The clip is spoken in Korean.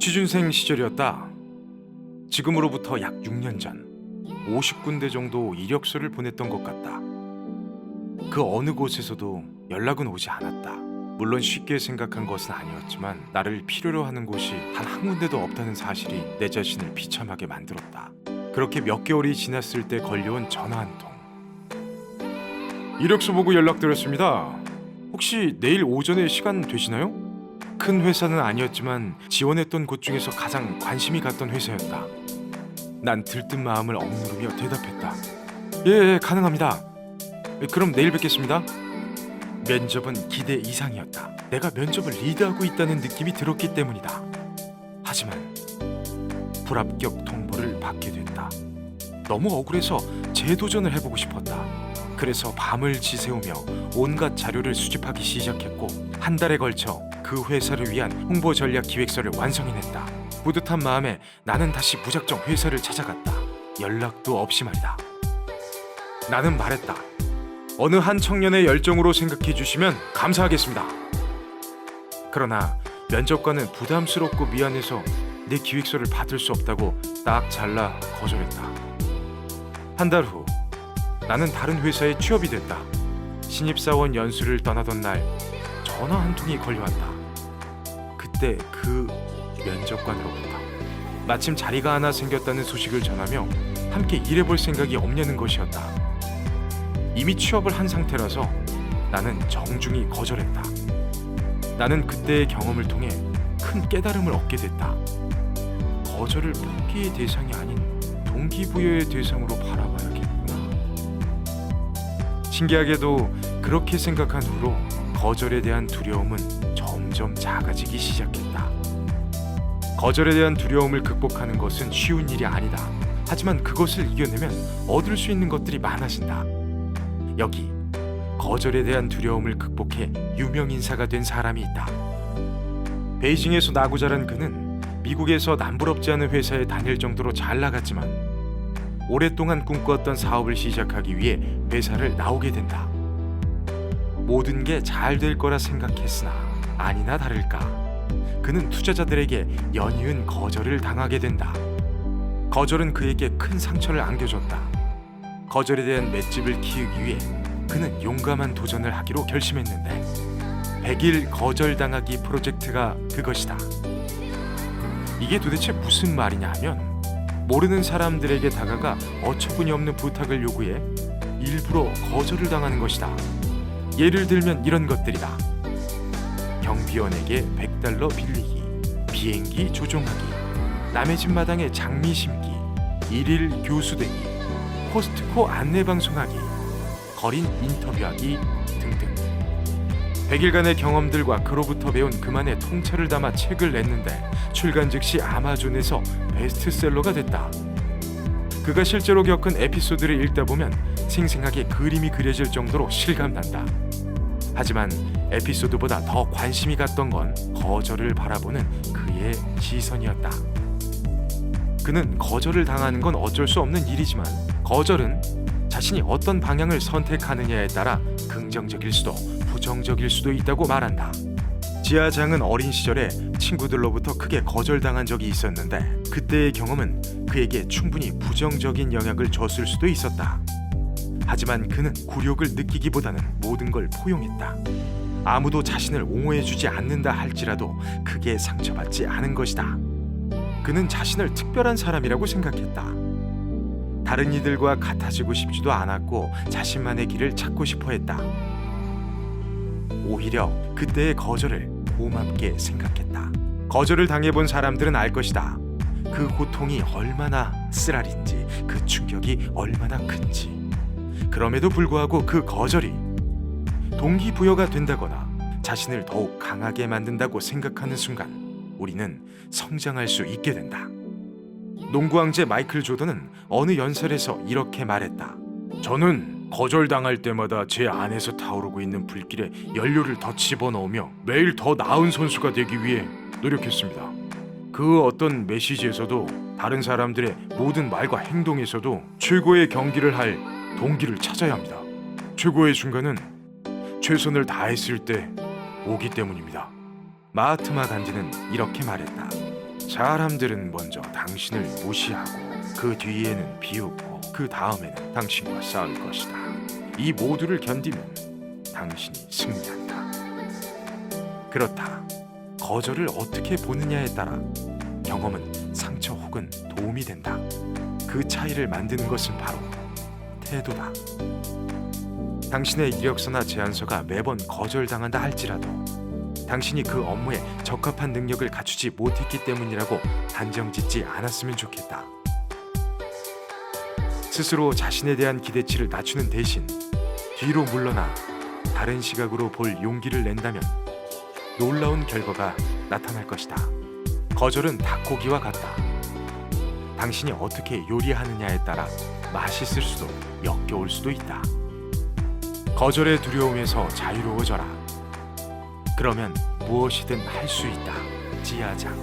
취준생 시절이었다. 지금으로부터 약 6년 전 50군데 정도 이력서를 보냈던 것 같다. 그 어느 곳에서도 연락은 오지 않았다. 물론 쉽게 생각한 것은 아니었지만 나를 필요로 하는 곳이 단 한 군데도 없다는 사실이 내 자신을 비참하게 만들었다. 그렇게 몇 개월이 지났을 때 걸려온 전화 한 통. 이력서 보고 연락드렸습니다. 혹시 내일 오전에 시간 되시나요? 큰 회사는 아니었지만 지원했던 곳 중에서 가장 관심이 갔던 회사였다. 난 들뜬 마음을 억누르며 대답했다. 예, 가능합니다. 그럼 내일 뵙겠습니다. 면접은 기대 이상이었다. 내가 면접을 리드하고 있다는 느낌이 들었기 때문이다. 하지만 불합격 통보를 받게 됐다. 너무 억울해서 재도전을 해보고 싶었다. 그래서 밤을 지새우며 온갖 자료를 수집하기 시작했고 한 달에 걸쳐 그 회사를 위한 홍보 전략 기획서를 완성해냈다. 뿌듯한 마음에 나는 다시 무작정 회사를 찾아갔다. 연락도 없이 말이다. 나는 말했다. 어느 한 청년의 열정으로 생각해 주시면 감사하겠습니다. 그러나 면접관은 부담스럽고 미안해서 내 기획서를 받을 수 없다고 딱 잘라 거절했다. 한 달 후 나는 다른 회사에 취업이 됐다. 신입사원 연수를 떠나던 날 전화 한 통이 걸려왔다. 그때 그 면접관으로부터 마침 자리가 하나 생겼다는 소식을 전하며 함께 일해볼 생각이 없냐는 것이었다. 이미 취업을 한 상태라서 나는 정중히 거절했다. 나는 그때의 경험을 통해 큰 깨달음을 얻게 됐다. 거절을 포기의 대상이 아닌 동기부여의 대상으로 바라봐야겠구나. 신기하게도 그렇게 생각한 후로 거절에 대한 두려움은 점점 작아지기 시작했다. 거절에 대한 두려움을 극복하는 것은 쉬운 일이 아니다. 하지만 그것을 이겨내면 얻을 수 있는 것들이 많아진다. 여기 거절에 대한 두려움을 극복해 유명 인사가 된 사람이 있다. 베이징에서 나고 자란 그는 미국에서 남부럽지 않은 회사에 다닐 정도로 잘 나갔지만 오랫동안 꿈꾸었던 사업을 시작하기 위해 회사를 나오게 된다. 모든 게 잘 될 거라 생각했으나 아니나 다를까 그는 투자자들에게 연이은 거절을 당하게 된다. 거절은 그에게 큰 상처를 안겨줬다. 거절에 대한 맷집을 키우기 위해 그는 용감한 도전을 하기로 결심했는데 100일 거절당하기 프로젝트가 그것이다. 이게 도대체 무슨 말이냐 하면 모르는 사람들에게 다가가 어처구니 없는 부탁을 요구해 일부러 거절을 당하는 것이다. 예를 들면 이런 것들이다. 경비원에게 $100 빌리기, 비행기 조종하기, 남의 집 마당에 장미 심기, 일일 교수 되기, 코스트코 안내 방송하기, 거린 인터뷰하기 등등. 100일간의 경험들과 그로부터 배운 그만의 통찰을 담아 책을 냈는데 출간 즉시 아마존에서 베스트셀러가 됐다. 그가 실제로 겪은 에피소드를 읽다 보면 생생하게 그림이 그려질 정도로 실감난다. 하지만 에피소드보다 더 관심이 갔던 건 거절을 바라보는 그의 시선이었다. 그는 거절을 당하는 건 어쩔 수 없는 일이지만 거절은 자신이 어떤 방향을 선택하느냐에 따라 긍정적일 수도 부정적일 수도 있다고 말한다. 지하장은 어린 시절에 친구들로부터 크게 거절당한 적이 있었는데 그때의 경험은 그에게 충분히 부정적인 영향을 줬을 수도 있었다. 하지만 그는 굴욕을 느끼기보다는 모든 걸 포용했다. 아무도 자신을 옹호해주지 않는다 할지라도 크게 상처받지 않은 것이다. 그는 자신을 특별한 사람이라고 생각했다. 다른 이들과 같아지고 싶지도 않았고 자신만의 길을 찾고 싶어 했다. 오히려 그때의 거절을 고맙게 생각했다. 거절을 당해본 사람들은 알 것이다. 그 고통이 얼마나 쓰라린지, 그 충격이 얼마나 큰지. 그럼에도 불구하고 그 거절이 동기부여가 된다거나 자신을 더욱 강하게 만든다고 생각하는 순간 우리는 성장할 수 있게 된다. 농구 왕제 마이클 조던은 어느 연설에서 이렇게 말했다. 저는 거절당할 때마다 제 안에서 타오르고 있는 불길에 연료를 더 집어넣으며 매일 더 나은 선수가 되기 위해 노력했습니다. 그 어떤 메시지에서도 다른 사람들의 모든 말과 행동에서도 최고의 경기를 할 동기를 찾아야 합니다. 최고의 순간은 최선을 다했을 때 오기 때문입니다. 마하트마 간디는 이렇게 말했다. 사람들은 먼저 당신을 무시하고 그 뒤에는 비웃고 그 다음에는 당신과 싸울 것이다. 이 모두를 견디면 당신이 승리한다. 그렇다. 거절을 어떻게 보느냐에 따라 경험은 상처 혹은 도움이 된다. 그 차이를 만드는 것은 바로 태도다. 당신의 이력서나 제안서가 매번 거절당한다 할지라도 당신이 그 업무에 적합한 능력을 갖추지 못했기 때문이라고 단정짓지 않았으면 좋겠다. 스스로 자신에 대한 기대치를 낮추는 대신 뒤로 물러나 다른 시각으로 볼 용기를 낸다면 놀라운 결과가 나타날 것이다. 거절은 닭고기와 같다. 당신이 어떻게 요리하느냐에 따라 맛있을 수도 역겨울 수도 있다. 거절의 두려움에서 자유로워져라. 그러면 무엇이든 할 수 있다. 찌아장.